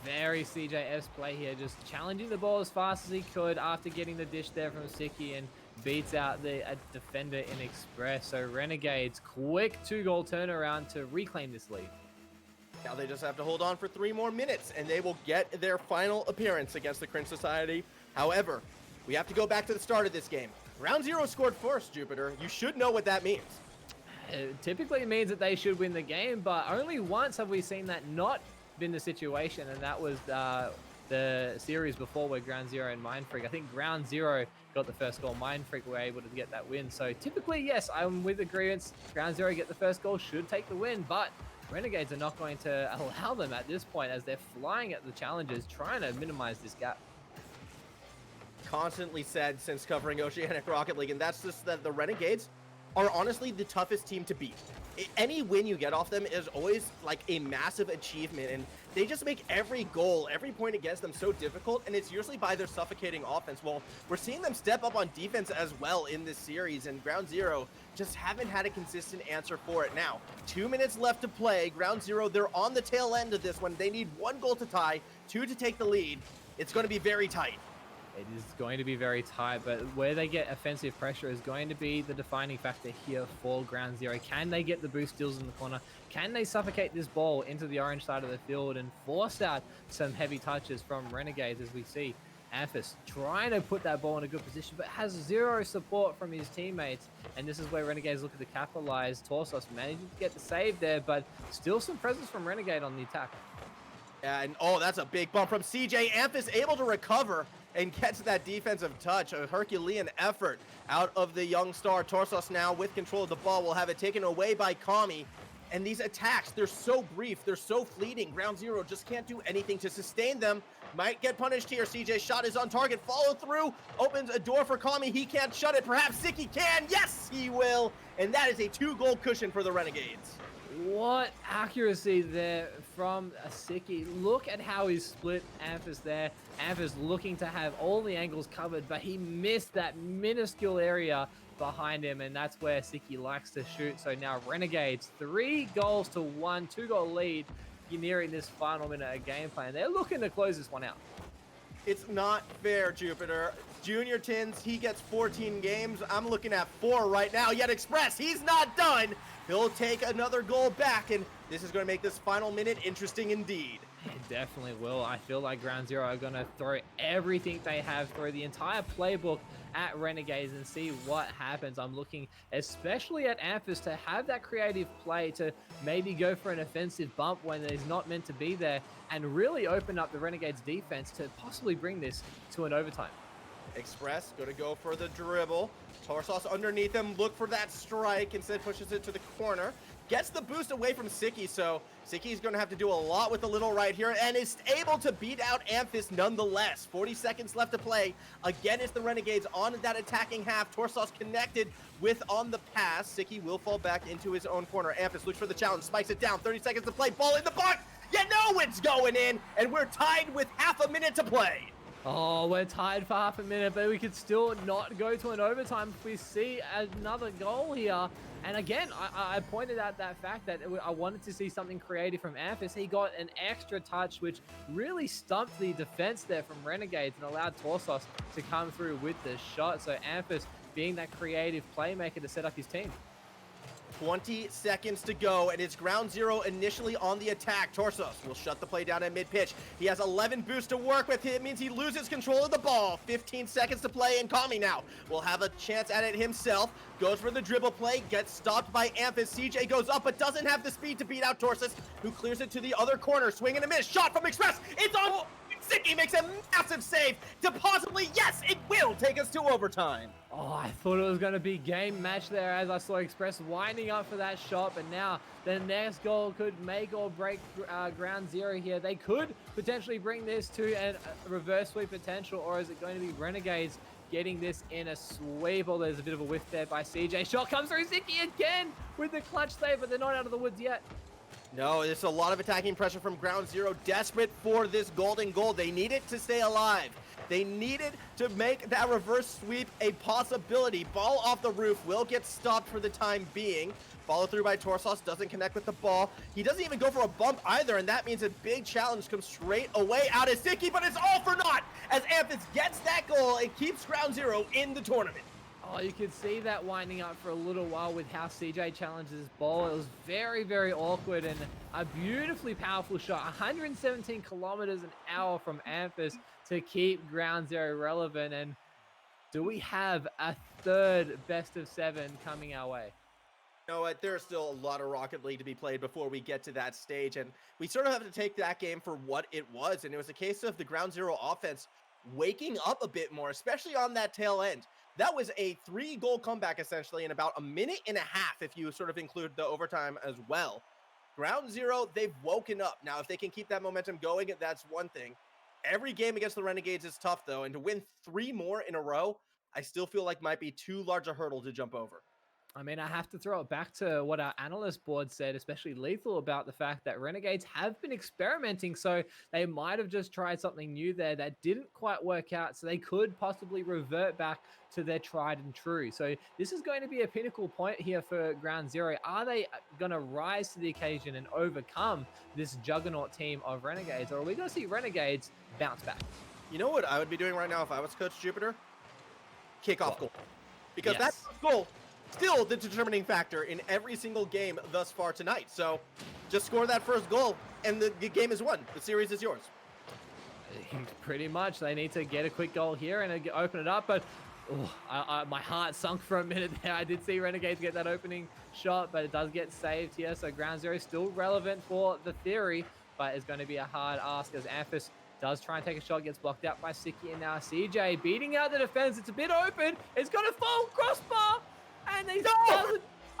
Speaker 2: Very CJS play here, just challenging the ball as fast as he could after getting the dish there from Siki, and beats out the defender in Express. So Renegades, quick 2-goal turnaround to reclaim this lead.
Speaker 1: Now they just have to hold on for 3 more minutes, and they will get their final appearance against the Cringe Society. However, we have to go back to the start of this game. Ground zero scored first, Jupiter. You should know what that means.
Speaker 2: Typically it means that they should win the game, but only once have we seen that not been the situation, and that was the series before where Ground Zero and Mindfreak. I think Ground Zero got the first goal. Mindfreak were able to get that win. So typically, yes, I'm with agreements. Ground Zero get the first goal, should take the win, but Renegades are not going to allow them at this point as they're flying at the challenges, trying to minimize this gap.
Speaker 1: Constantly said since covering Oceanic Rocket League, and that's just that the Renegades are honestly the toughest team to beat. Any win you get off them is always like a massive achievement, and they just make every goal, every point against them so difficult, and it's usually by their suffocating offense. Well, we're seeing them step up on defense as well in this series, and Ground Zero just haven't had a consistent answer for it. Now, 2 minutes left to play. Ground Zero, they're on the tail end of this one. They need 1 goal to tie, 2 to take the lead. It's going to be very tight.
Speaker 2: It is going to be very tight, but where they get offensive pressure is going to be the defining factor here for Ground Zero. Can they get the boost steals in the corner? Can they suffocate this ball into the orange side of the field and force out some heavy touches from Renegades, as we see Amphis trying to put that ball in a good position, but has zero support from his teammates. And this is where Renegades look at the capitalize. Torsos managing to get the save there, but still some presence from Renegade on the attack.
Speaker 1: And oh, that's a big bump from CJ. Amphis able to recover and gets that defensive touch. A Herculean effort out of the young star. Torsos now with control of the ball will have it taken away by Kami. And these attacks, they're so brief, they're so fleeting. Ground Zero just can't do anything to sustain them. Might get punished here. CJ's shot is on target. Follow through, opens a door for Kami. He can't shut it. Perhaps Siki can. Yes, he will. And that is a 2-goal cushion for the Renegades.
Speaker 2: What accuracy there from Siki. Look at how he split Amphis there. Amphis looking to have all the angles covered, but he missed that minuscule area behind him, and that's where Siki likes to shoot. So now Renegades, 3 goals to 1, 2-goal lead nearing this final minute of gameplay, and they're looking to close this one out.
Speaker 1: It's not fair, Jupiter. Junior Tins, he gets 14 games. I'm looking at 4 right now. Yet Express, he's not done. He'll take another goal back, and this is going to make this final minute interesting indeed.
Speaker 2: It definitely will. I feel like Ground Zero are going to throw everything they have, throw the entire playbook at Renegades and see what happens. I'm looking especially at Amphis to have that creative play to maybe go for an offensive bump when it's not meant to be there and really open up the Renegades defense to possibly bring this to an overtime.
Speaker 1: Express going to go for the dribble. Torsos underneath him, look for that strike, instead pushes it to the corner. Gets the boost away from Siki, so Siki's going to have to do a lot with the little right here, and is able to beat out Amphis nonetheless. 40 seconds left to play. Again, it's the Renegades on that attacking half. Torsos connected with on the pass. Siki will fall back into his own corner. Amphis looks for the challenge, spikes it down. 30 seconds to play, ball in the box. You know it's going in, and we're tied with half a minute to play.
Speaker 2: Oh, we're tied for half a minute, but we could still not go to an overtime if we see another goal here. And again, I pointed out that fact that I wanted to see something creative from Amphis. He got an extra touch, which really stumped the defense there from Renegades and allowed Torsos to come through with the shot. So Amphis being that creative playmaker to set up his team.
Speaker 1: 20 seconds to go, and it's ground zero initially on the attack. Torsos will shut the play down at mid-pitch. He has 11 boosts to work with. It means he loses control of the ball. 15 seconds to play, and Kami now will have a chance at it himself. Goes for the dribble play, gets stopped by Amphis. CJ goes up, but doesn't have the speed to beat out Torsos, who clears it to the other corner. Swing and a miss. Shot from Express. It's on. Sicky makes a massive save to possibly, yes, it will take us to overtime.
Speaker 2: Oh, I thought it was going to be game match there as I saw Express winding up for that shot, but now the next goal could make or break ground zero here. They could potentially bring this to a reverse sweep potential, or is it going to be Renegades getting this in a sweep? Oh, there's a bit of a whiff there by CJ. Shot comes through, Zicky again with the clutch save, but they're not out of the woods yet.
Speaker 1: No, there's a lot of attacking pressure from ground zero, desperate for this golden goal. They need it to stay alive. They needed to make that reverse sweep a possibility. Ball off the roof will get stopped for the time being. Follow through by Torsos, doesn't connect with the ball. He doesn't even go for a bump either, and that means a big challenge comes straight away out of Zicky, but it's all for naught as Amphis gets that goal and keeps ground zero in the tournament.
Speaker 2: Oh, you could see that winding up for a little while with how CJ challenges his ball. It was very, very awkward and a beautifully powerful shot. 117 kilometers an hour from Amphis to keep ground zero relevant. And do we have a third best of 7 coming our way?
Speaker 1: You know what, there's still a lot of Rocket League to be played before we get to that stage, and we sort of have to take that game for what it was, and it was a case of the ground zero offense waking up a bit more, especially on that tail end. That was a 3-goal comeback essentially in about a minute and a half if you sort of include the overtime as well. Ground zero, they've woken up. Now, if they can keep that momentum going, that's one thing. Every game against the Renegades is tough though, and to win 3 more in a row, I still feel like might be too large a hurdle to jump over.
Speaker 2: I mean, I have to throw it back to what our analyst board said, especially Lethal, about the fact that Renegades have been experimenting, so they might have just tried something new there that didn't quite work out, so they could possibly revert back to their tried and true. So this is going to be a pinnacle point here for ground zero. Are they going to rise to the occasion and overcome this juggernaut team of Renegades, or are we going to see Renegades bounce back?
Speaker 1: You know what I would be doing right now if I was Coach Jupiter? Kickoff goal. Because
Speaker 2: Yes.
Speaker 1: that goal still the determining factor in every single game thus far tonight. So just score that first goal and the game is won. The series is yours.
Speaker 2: Pretty much. They need to get a quick goal here and open it up, but my heart sunk for a minute there. I did see Renegades get that opening shot, but it does get saved here. So ground zero is still relevant for the theory, but it's going to be a hard ask as Amphis does try and take a shot, gets blocked out by Sicky, and now CJ beating out the defense. It's a bit open. It's going to fall crossbar. And they I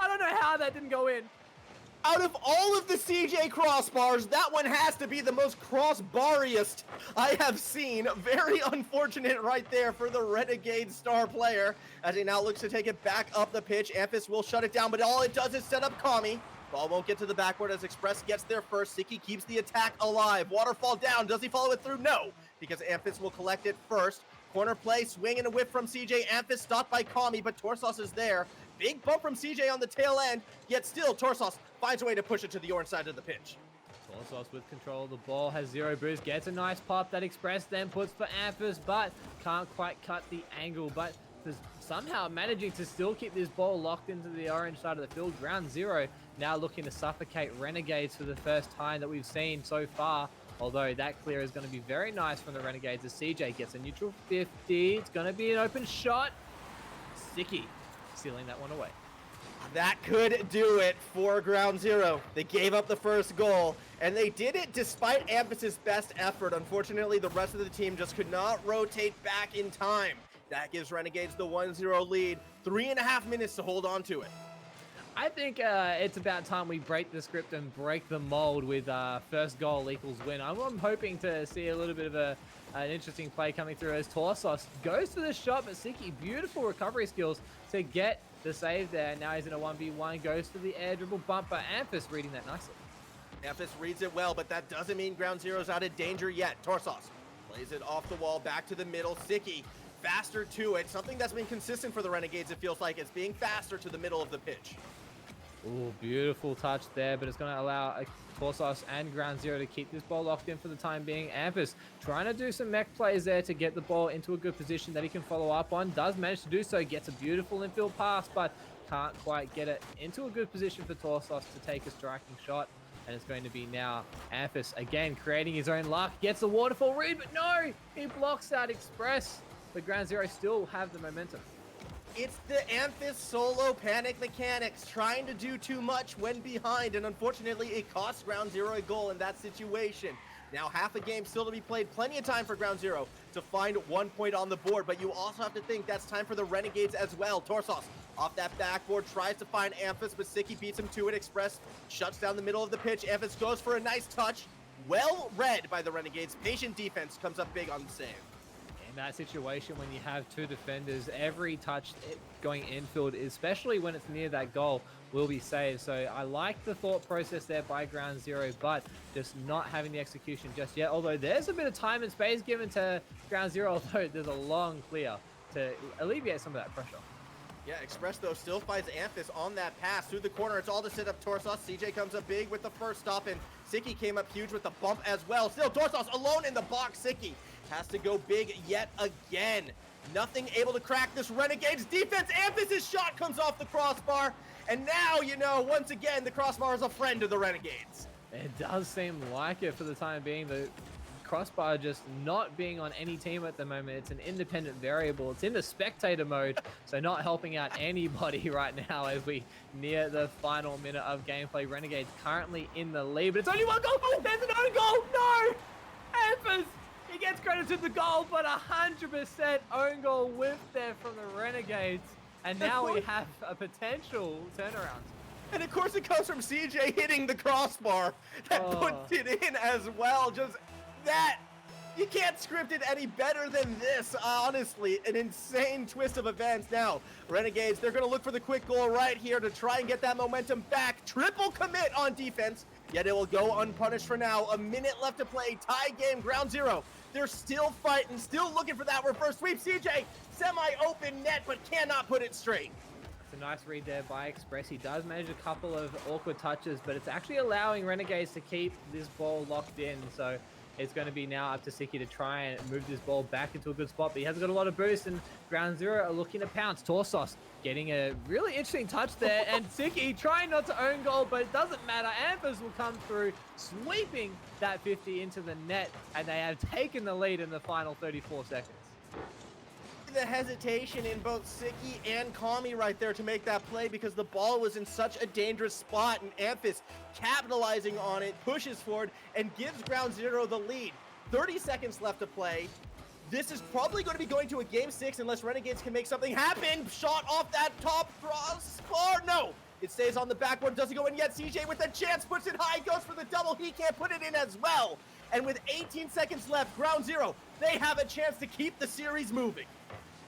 Speaker 2: don't know how that didn't go in.
Speaker 1: Out of all of the CJ crossbars, that one has to be the most crossbariest I have seen. Very unfortunate right there for the Renegade star player as he now looks to take it back up the pitch. Amphis will shut it down, but all it does is set up Kami. Ball won't get to the backboard as Express gets there first. Sicky keeps the attack alive. Waterfall down. Does he follow it through? No, because Amphis will collect it first. Corner play, swing and a whip from CJ. Amphis stopped by Kami, but Torsos is there. Big bump from CJ on the tail end, yet still Torsos finds a way to push it to the orange side of the pitch.
Speaker 2: Torsos with control of the ball, has 0 boost, gets a nice pop that Express then puts for Amphis, but can't quite cut the angle, but somehow managing to still keep this ball locked into the orange side of the field. Ground zero now looking to suffocate Renegades for the first time that we've seen so far. Although that clear is going to be very nice from the Renegades as CJ gets a neutral 50. It's going to be an open shot. Sicky sealing that one away.
Speaker 1: That could do it for ground zero. They gave up the first goal, and they did it despite Amphis's best effort. Unfortunately, the rest of the team just could not rotate back in time. That gives Renegades the 1-0 lead. 3.5 minutes to hold on to it.
Speaker 2: I think it's about time we break the script and break the mold with first goal equals win. I'm hoping to see a little bit of an interesting play coming through as Torsos goes for the shot, but Sicky, beautiful recovery skills to get the save there. Now he's in a 1v1, goes for the air dribble bumper. Amphis reading that nicely.
Speaker 1: Amphis reads it well, but that doesn't mean ground zero's out of danger yet. Torsos plays it off the wall, back to the middle. Sicky faster to it. Something that's been consistent for the Renegades, it feels like, is being faster to the middle of the pitch.
Speaker 2: Ooh, beautiful touch there, but it's going to allow Torsos and Ground Zero to keep this ball locked in for the time being. Ampus trying to do some mech plays there to get the ball into a good position that he can follow up on. Does manage to do so, gets a beautiful infield pass, but can't quite get it into a good position for Torsos to take a striking shot. And it's going to be now Ampus again creating his own luck. Gets the waterfall read, but no! He blocks that Express. But Ground Zero still have the momentum.
Speaker 1: It's the Amphis solo panic mechanics, trying to do too much when behind, and unfortunately it costs Ground Zero a goal in that situation. Now half a game still to be played, plenty of time for Ground Zero to find 1 point on the board, but you also have to think that's time for the Renegades as well. Torsos off that backboard, tries to find Amphis, but Sicky beats him to it. Express shuts down the middle of the pitch. Amphis goes for a nice touch. Well read by the Renegades. Patient defense comes up big on the save.
Speaker 2: In that situation, when you have two defenders, every touch going infield, especially when it's near that goal, will be saved. So I like the thought process there by Ground Zero, but just not having the execution just yet. Although there's a bit of time and space given to Ground Zero, although there's a long clear to alleviate some of that pressure.
Speaker 1: Yeah, Express, though, still finds Amphis on that pass through the corner. It's all to set up Torsos. CJ comes up big with the first stop, and Sicky came up huge with the bump as well. Still, Torsos alone in the box. Sicky has to go big yet again. Nothing able to crack this Renegades defense. Amphis' shot comes off the crossbar, and now, you know, once again, the crossbar is a friend of the Renegades.
Speaker 2: It does seem like it for the time being. The crossbar just not being on any team at the moment. It's an independent variable. It's in the spectator mode, so not helping out anybody right now as we near the final minute of gameplay. Renegades currently in the lead, but it's only one goal. Oh, there's an own goal. No! Ampus! He gets credited the goal, but 100% own goal whiffed there from the Renegades. And now we have a potential turnaround.
Speaker 1: And of course it comes from CJ hitting the crossbar that puts it in as well. Just that, you can't script it any better than this. Honestly, an insane twist of events. Now, Renegades, they're going to look for the quick goal right here to try and get that momentum back. Triple commit on defense, yet it will go unpunished for now. A minute left to play, tie game, Ground Zero. They're still fighting, still looking for that reverse sweep. CJ, semi-open net, but cannot put it straight.
Speaker 2: It's a nice read there by Express. He does manage a couple of awkward touches, but it's actually allowing Renegades to keep this ball locked in. So it's going to be now up to Sicky to try and move this ball back into a good spot, but he hasn't got a lot of boost, and Ground Zero are looking to pounce. Torsos getting a really interesting touch there, and Sicky trying not to own goal, but it doesn't matter. Ampers will come through, sweeping that 50 into the net, and they have taken the lead in the final 34 seconds.
Speaker 1: The hesitation in both Sicky and Kami right there to make that play because the ball was in such a dangerous spot, and Amphis capitalizing on it, pushes forward and gives Ground Zero the lead. 30 seconds left to play. This is probably going to be going to a game 6 unless Renegades can make something happen. Shot off that top crossbar. No, it stays on the backboard, doesn't go in yet. CJ with a chance, puts it high, goes for the double. He can't put it in as well. And with 18 seconds left, Ground Zero, they have a chance to keep the series moving.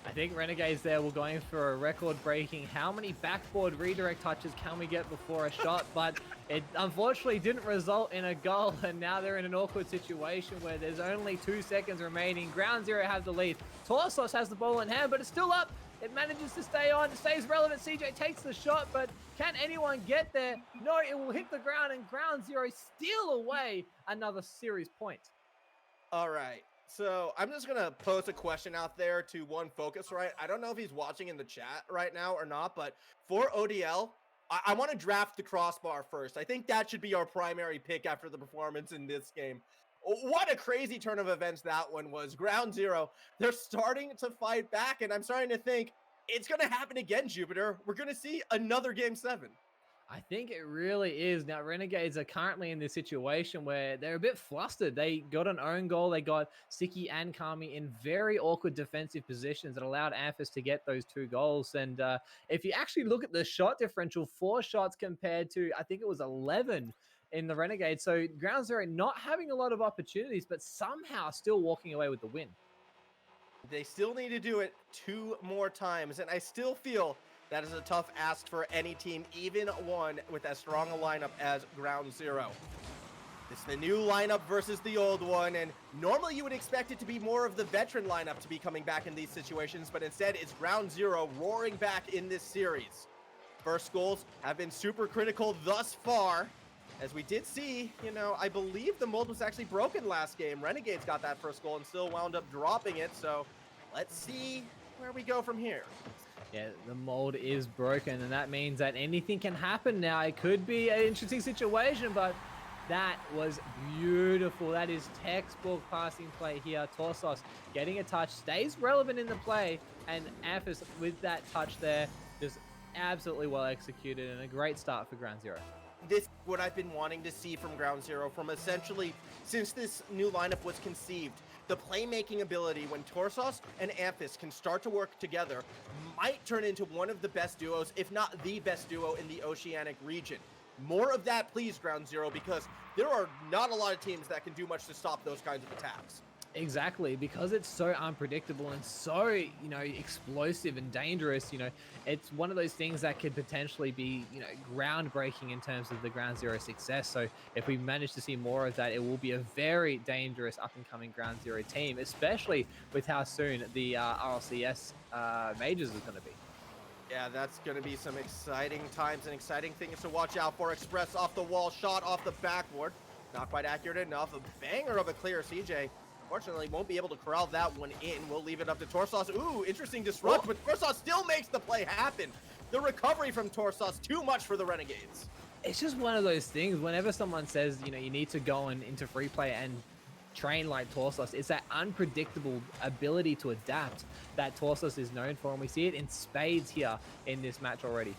Speaker 2: I think Renegades there were going for a record-breaking. How many backboard redirect touches can we get before a shot? But it unfortunately didn't result in a goal, and now they're in an awkward situation where there's only 2 seconds remaining. Ground Zero has the lead. Torsos has the ball in hand, but it's still up. It manages to stay on. It stays relevant. CJ takes the shot, but can anyone get there? No, it will hit the ground, and Ground Zero steal away another series point.
Speaker 1: All right. So I'm just going to pose a question out there to One Focus, right? I don't know if he's watching in the chat right now or not, but for ODL, I want to draft the crossbar first. I think that should be our primary pick after the performance in this game. What a crazy turn of events that one was. Ground Zero, they're starting to fight back, and I'm starting to think it's going to happen again, Jupiter. We're going to see another Game 7.
Speaker 2: I think it really is. Now, Renegades are currently in this situation where they're a bit flustered. They got an own goal. They got Sicky and Kami in very awkward defensive positions that allowed Amphis to get those 2 goals. And if you actually look at the shot differential, 4 shots compared to, I think it was 11 in the Renegades. So Ground Zero not having a lot of opportunities, but somehow still walking away with the win.
Speaker 1: They still need to do it 2 more times, and I still feel that is a tough ask for any team, even one with as strong a lineup as Ground Zero. It's the new lineup versus the old one, and normally you would expect it to be more of the veteran lineup to be coming back in these situations, but instead it's Ground Zero roaring back in this series. First goals have been super critical thus far. As we did see, you know, I believe the mold was actually broken last game. Renegades got that first goal and still wound up dropping it. So let's see where we go from here.
Speaker 2: Yeah, the mold is broken, and that means that anything can happen now. It could be an interesting situation, but that was beautiful. That is textbook passing play here. Torsos getting a touch, stays relevant in the play, and Amphis with that touch there, just absolutely well executed and a great start for Ground Zero.
Speaker 1: This is what I've been wanting to see from Ground Zero from essentially since this new lineup was conceived. The playmaking ability when Torsos and Amphis can start to work together might turn into one of the best duos, if not the best duo in the Oceanic region. More of that, please, Ground Zero, because there are not a lot of teams that can do much to stop those kinds of attacks.
Speaker 2: Exactly, because it's so unpredictable and so, you know, explosive and dangerous. You know, it's one of those things that could potentially be, you know, groundbreaking in terms of the Ground Zero success. So if we manage to see more of that, it will be a very dangerous up and coming Ground Zero team, especially with how soon the RLCS majors is going to be.
Speaker 1: Yeah, that's going to be some exciting times and exciting things to watch out for. Express off the wall, shot off the backboard. Not quite accurate enough. A banger of a clear. CJ, fortunately, won't be able to corral that one in. We'll leave it up to Torsos. Ooh, interesting disrupt, but Torsos still makes the play happen. The recovery from Torsos, too much for the Renegades.
Speaker 2: It's just one of those things. Whenever someone says, you know, you need to go into free play and train like Torsos, it's that unpredictable ability to adapt that Torsos is known for, and we see it in spades here in this match already.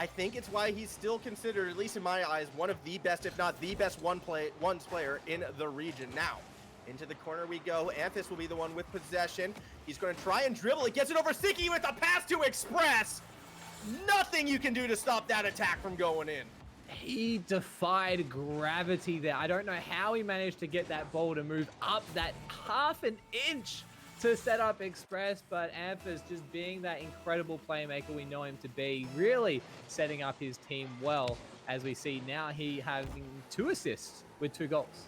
Speaker 1: I think it's why he's still considered, at least in my eyes, one of the best, if not the best ones player in the region. Now, into the corner we go. Amphis will be the one with possession. He's going to try and dribble. He gets it over Sticky with a pass to Express. Nothing you can do to stop that attack from going in.
Speaker 2: He defied gravity there. I don't know how he managed to get that ball to move up that half an inch to set up Express, but Amphis just being that incredible playmaker we know him to be, really setting up his team well, as we see now he having 2 assists with 2 goals.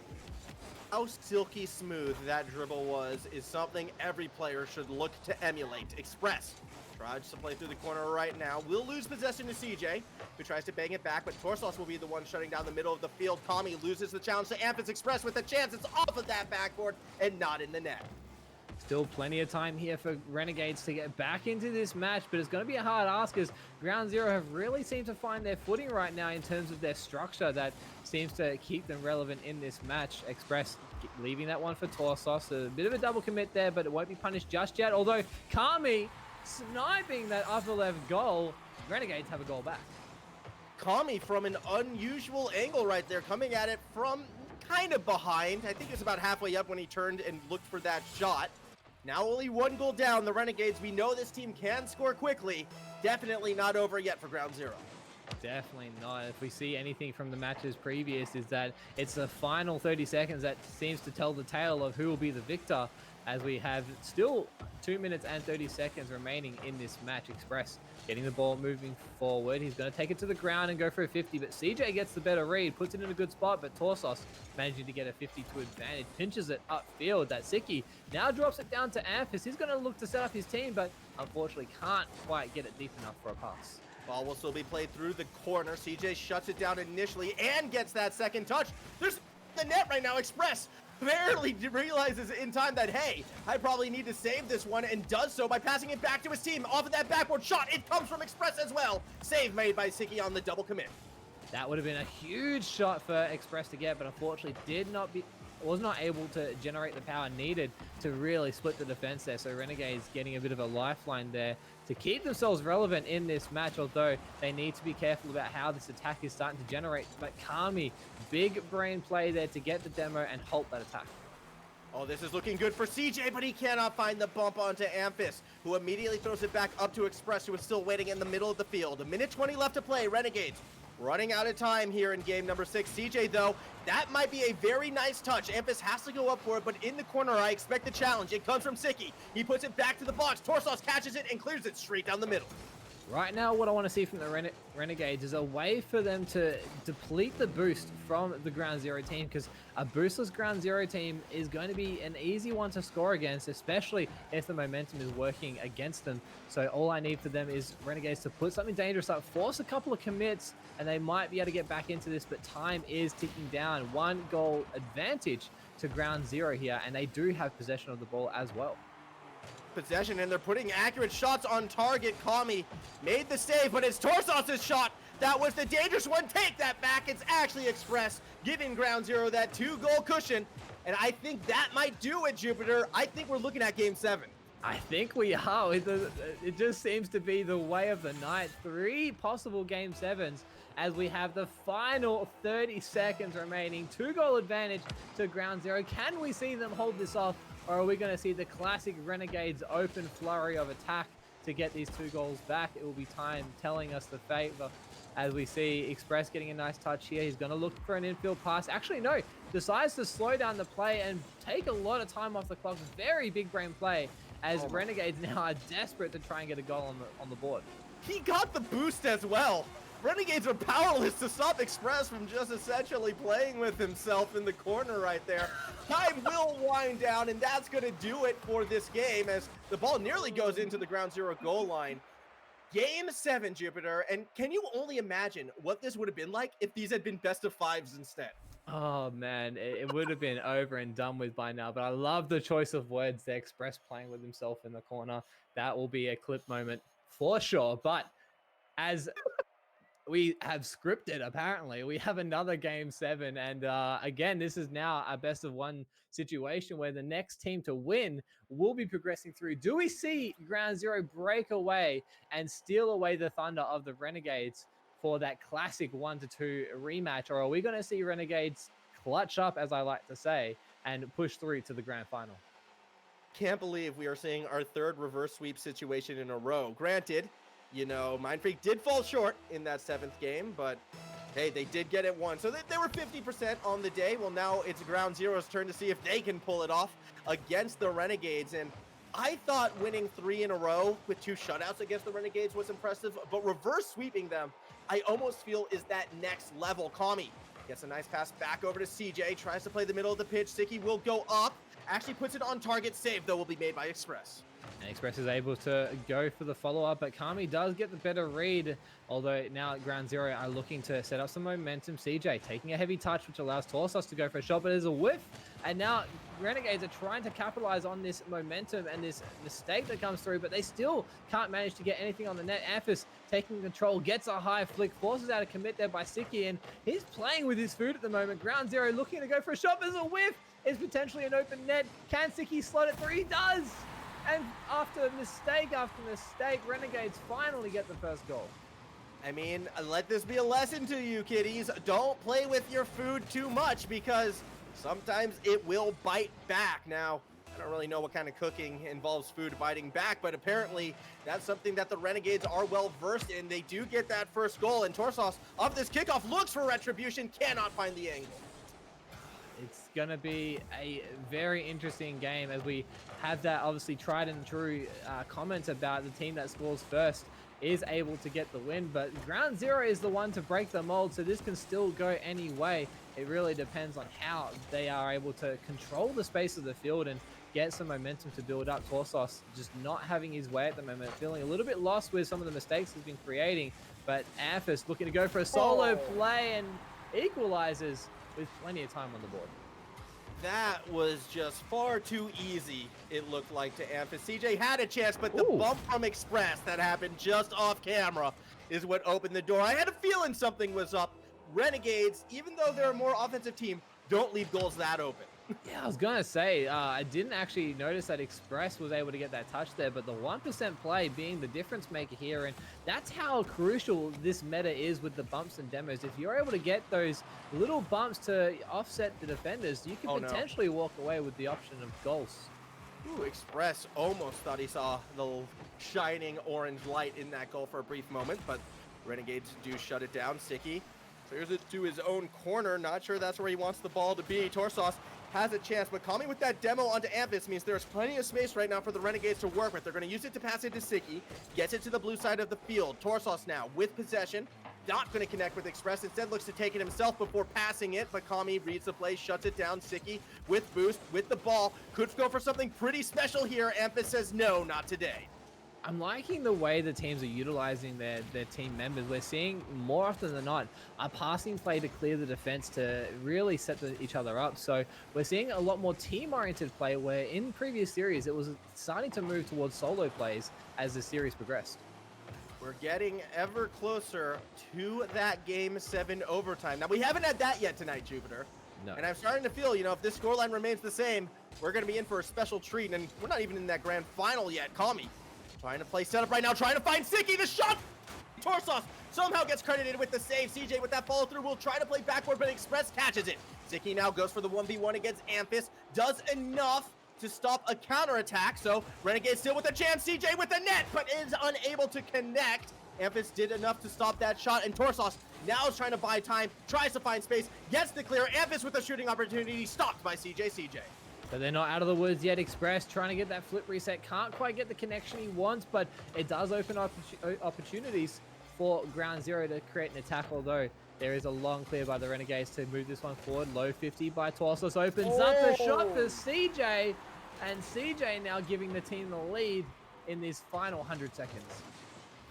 Speaker 1: How silky smooth that dribble was is something every player should look to emulate. Express tries to play through the corner right now. Will lose possession to CJ, who tries to bang it back, but Torsos will be the one shutting down the middle of the field. Kami loses the challenge to Amphis. Express with a chance. It's off of that backboard and not in the net.
Speaker 2: Still plenty of time here for Renegades to get back into this match, but it's going to be a hard ask as Ground Zero have really seemed to find their footing right now in terms of their structure that seems to keep them relevant in this match. Express leaving that one for Torsos. A bit of a double commit there, but it won't be punished just yet. Although Kami sniping that upper left goal, Renegades have a goal back.
Speaker 1: Kami from an unusual angle right there, coming at it from kind of behind. I think it's about halfway up when he turned and looked for that shot. Now only 1 goal down, the Renegades. We know this team can score quickly. Definitely not over yet for Ground Zero.
Speaker 2: Definitely not. If we see anything from the matches previous, is that it's the final 30 seconds that seems to tell the tale of who will be the victor, as we have still 2 minutes and 30 seconds remaining in this match. Express getting the ball moving forward. He's going to take it to the ground and go for a 50, but CJ gets the better read, puts it in a good spot, but Torsos managing to get a 52 advantage, pinches it upfield. That Siki now drops it down to Amphis. He's going to look to set up his team, but unfortunately can't quite get it deep enough for a pass.
Speaker 1: Ball will still be played through the corner. CJ shuts it down initially and gets that second touch. There's the net right now. Express barely realizes in time that, hey, I probably need to save this one, and does so by passing it back to his team. Off of that backboard shot, it comes from Express as well. Save made by Siki on the double commit.
Speaker 2: That would have been a huge shot for Express to get, but unfortunately was not able to generate the power needed to really split the defense there. So Renegades getting a bit of a lifeline there to keep themselves relevant in this match, although they need to be careful about how this attack is starting to generate. But Kami, big brain play there to get the demo and halt that attack.
Speaker 1: Oh, this is looking good for CJ, but he cannot find the bump onto Amphis, who immediately throws it back up to Express, who is still waiting in the middle of the field. 1:20 left to play. Renegades running out of time here in game number 6. CJ, though, that might be a very nice touch. Amphis has to go up for it, but in the corner, I expect the challenge. It comes from Siki. He puts it back to the box. Torsos catches it and clears it straight down the middle.
Speaker 2: Right now, what I want to see from the Renegades is a way for them to deplete the boost from the Ground Zero team, because a boostless Ground Zero team is going to be an easy one to score against, especially if the momentum is working against them. So all I need for them is Renegades to put something dangerous up, force a couple of commits, and they might be able to get back into this, but time is ticking down. 1 goal advantage to Ground Zero here, and they do have possession of the ball as well.
Speaker 1: Possession, and they're putting accurate shots on target. Kami made the save, but it's Torsos' shot that was the dangerous one. Take that back. It's actually Express giving Ground Zero that 2-goal cushion, and I think that might do it, Jupiter. I think we're looking at Game 7.
Speaker 2: I think we are. It just seems to be the way of the night. 3 possible Game 7s as we have the final 30 seconds remaining. 2-goal advantage to Ground Zero. Can we see them hold this off? Or are we going to see the classic Renegades open flurry of attack to get these 2 goals back? It will be time telling us the favor as we see Express getting a nice touch here. He's going to look for an infield pass. Actually, no, decides to slow down the play and take a lot of time off the clock. Very big brain play as Renegades now are desperate to try and get a goal on the board.
Speaker 1: He got the boost as well. Renegades are powerless to stop Express from just essentially playing with himself in the corner right there. Time will wind down, and that's going to do it for this game as the ball nearly goes into the Ground Zero goal line. Game 7, Jupiter, and can you only imagine what this would have been like if these had been best of 5s instead?
Speaker 2: Oh man, it would have been over and done with by now, but I love the choice of words. The Express playing with himself in the corner. That will be a clip moment for sure, but as we have scripted, apparently we have another Game 7, and again, this is now a best of 1 situation where the next team to win will be progressing through. Do we see Ground Zero break away and steal away the thunder of the Renegades for that classic 1-2 rematch, or are we going to see Renegades clutch up, as I like to say, and push through to the grand final?
Speaker 1: Can't believe we are seeing our 3rd reverse sweep situation in a row. Granted, you know, Mind Freak did fall short in that 7th game, but hey, they did get it won. So they were 50% on the day. Well, now it's Ground Zero's turn to see if they can pull it off against the Renegades. And I thought winning 3 in a row with 2 shutouts against the Renegades was impressive, but reverse sweeping them, I almost feel is that next level. Kami gets a nice pass back over to CJ, tries to play the middle of the pitch. Siki will go up, actually puts it on target. Save, though, will be made by Express.
Speaker 2: And Express is able to go for the follow-up, but Kami does get the better read, although now Ground Zero are looking to set up some momentum. CJ taking a heavy touch, which allows Torsos to go for a shot, but there's a whiff, and now Renegades are trying to capitalize on this momentum and this mistake that comes through, but they still can't manage to get anything on the net. Amphis taking control, gets a high flick, forces out a commit there by Siki, and he's playing with his food at the moment. Ground Zero looking to go for a shot, there's a whiff, it's potentially an open net. Can Siki slot it through? He does! And after mistake, Renegades finally get the first goal.
Speaker 1: I mean, let this be a lesson to you, kiddies. Don't play with your food too much because sometimes it will bite back. Now, I don't really know what kind of cooking involves food biting back, but apparently that's something that the Renegades are well versed in. They do get that first goal, and Torsos off this kickoff looks for retribution, cannot find the angle.
Speaker 2: It's going to be a very interesting game as we have that obviously tried and true comment about the team that scores first is able to get the win, but Ground Zero is the one to break the mold, so this can still go any way. It really depends on how they are able to control the space of the field and get some momentum to build up. Torsos just not having his way at the moment, feeling a little bit lost with some of the mistakes he's been creating, but Amphis looking to go for a solo play and equalizes with plenty of time on the board.
Speaker 1: That was just far too easy, it looked like, to Amphis. CJ had a chance, but the bump from Express that happened just off camera is what opened the door. I had a feeling something was up. Renegades, even though they're a more offensive team, don't leave goals that open.
Speaker 2: Yeah, I was going to say, I didn't actually notice that Express was able to get that touch there, but the 1% play being the difference maker here, and that's how crucial this meta is with the bumps and demos. If you're able to get those little bumps to offset the defenders, you can potentially walk away with the option of goals.
Speaker 1: Ooh, Express almost thought he saw the shining orange light in that goal for a brief moment, but Renegades do shut it down. Siki clears it to his own corner. Not sure that's where he wants the ball to be. Torsos has a chance, but Kami with that demo onto Ampus means there's plenty of space right now for the Renegades to work with. They're going to use it to pass it to Siki, gets it to the blue side of the field. Torsos now with possession, not going to connect with Express, instead looks to take it himself before passing it, but Kami reads the play, shuts it down. Siki with boost, with the ball, could go for something pretty special here. Ampus says no, not today.
Speaker 2: I'm liking the way the teams are utilizing their team members. We're seeing more often than not a passing play to clear the defense to really set each other up. So we're seeing a lot more team-oriented play where in previous series it was starting to move towards solo plays as the series progressed.
Speaker 1: We're getting ever closer to that Game 7 overtime. Now, we haven't had that yet tonight, Jupiter.
Speaker 2: No.
Speaker 1: And I'm starting to feel, if this scoreline remains the same, we're going to be in for a special treat. And we're not even in that grand final yet. Kami trying to play setup right now, trying to find Siki. The shot! Torsos somehow gets credited with the save. CJ with that follow through will try to play backward, but Express catches it. Siki now goes for the 1v1 against Ampus. Does enough to stop a counterattack. So Renegade still with a chance. CJ with the net, but is unable to connect. Ampus did enough to stop that shot, and Torsos now is trying to buy time, tries to find space, gets the clear. Ampus with a shooting opportunity, stopped by CJ.
Speaker 2: But they're not out of the woods yet. Express trying to get that flip reset. Can't quite get the connection he wants, but it does open up opportunities for Ground Zero to create an attack, although there is a long clear by the Renegades to move this one forward. Low 50 by Torsos opens up the shot for CJ, and CJ now giving the team the lead in these final 100 seconds.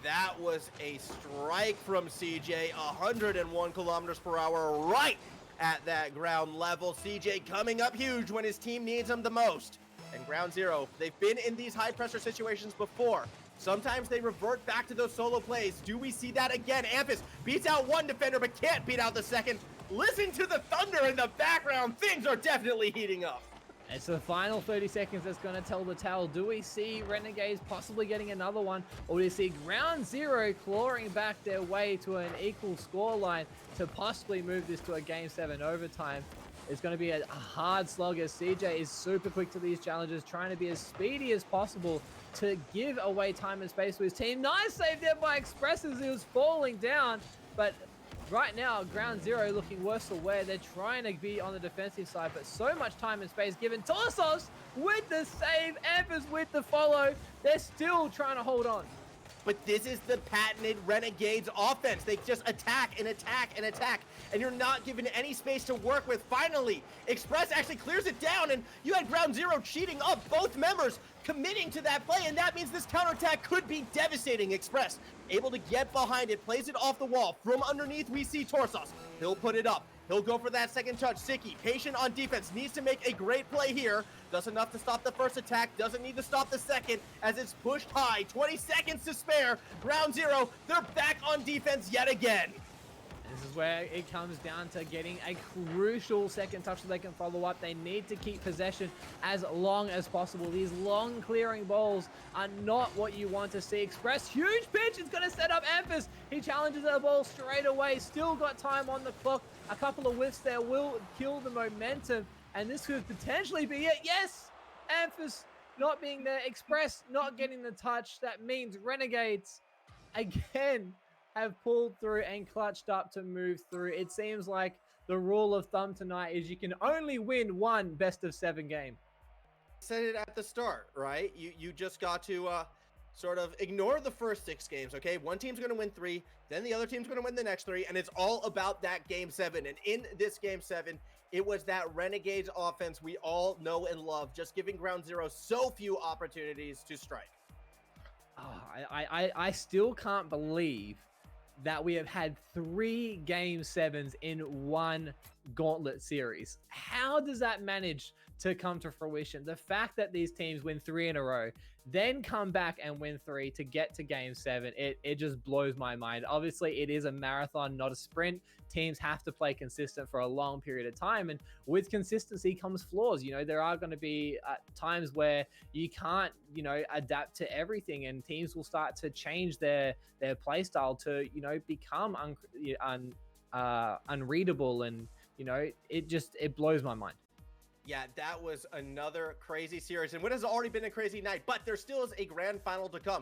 Speaker 1: That was a strike from CJ, 101 kilometers per hour right at that ground level. CJ coming up huge when his team needs him the most. And Ground Zero, they've been in these high pressure situations before. Sometimes they revert back to those solo plays. Do we see that again? Ampus beats out one defender but can't beat out the second. Listen to the thunder in the background. Things are definitely heating up.
Speaker 2: It's the final 30 seconds that's going to tell the tale. Do we see Renegades possibly getting another one, or do we see Ground Zero clawing back their way to an equal scoreline to possibly move this to a Game 7 overtime? It's going to be a hard slog as CJ is super quick to these challenges, trying to be as speedy as possible to give away time and space to his team. Nice save there by Express as he was falling down, but right now, Ground Zero looking worse for wear. They're trying to be on the defensive side, but so much time and space given. Torsos with the save, Ampus with the follow. They're still trying to hold on.
Speaker 1: But this is the patented Renegades offense. They just attack and attack and attack, and you're not given any space to work with. Finally, Express actually clears it down, and you had Ground Zero cheating up both members, committing to that play, and that means this counterattack could be devastating. Express able to get behind it, plays it off the wall. From underneath, we see Torsos. He'll put it up. He'll go for that second touch. Siki, patient on defense, needs to make a great play here. Does enough to stop the first attack, doesn't need to stop the second as it's pushed high. 20 seconds to spare. Ground Zero, they're back on defense yet again.
Speaker 2: This is where it comes down to getting a crucial second touch so they can follow up. They need to keep possession as long as possible. These long clearing balls are not what you want to see. Express, huge pitch, it's going to set up Ampus. He challenges the ball straight away. Still got time on the clock. A couple of whiffs there will kill the momentum, and this could potentially be it. Yes, Ampus not being there. Express not getting the touch. That means Renegades again have pulled through and clutched up to move through. It seems like the rule of thumb tonight is you can only win one best of 7 game.
Speaker 1: Said it at the start, right? You just got to sort of ignore the first 6 games, okay? One team's going to win 3, then the other team's going to win the next 3, and it's all about that Game 7. And in this Game 7, it was that Renegades offense we all know and love, just giving Ground Zero so few opportunities to strike.
Speaker 2: Oh, I still can't believe that we have had 3 Game 7s in one Gauntlet series. How does that manage to come to fruition? The fact that these teams win 3 in a row, then come back and win 3 to get to Game 7, it just blows my mind. Obviously, it is a marathon, not a sprint. Teams have to play consistent for a long period of time, and with consistency comes flaws. There are going to be times where you can't, adapt to everything, and teams will start to change their play style to, become unreadable, and it blows my mind.
Speaker 1: Yeah, that was another crazy series, and what has already been a crazy night, but there still is a grand final to come.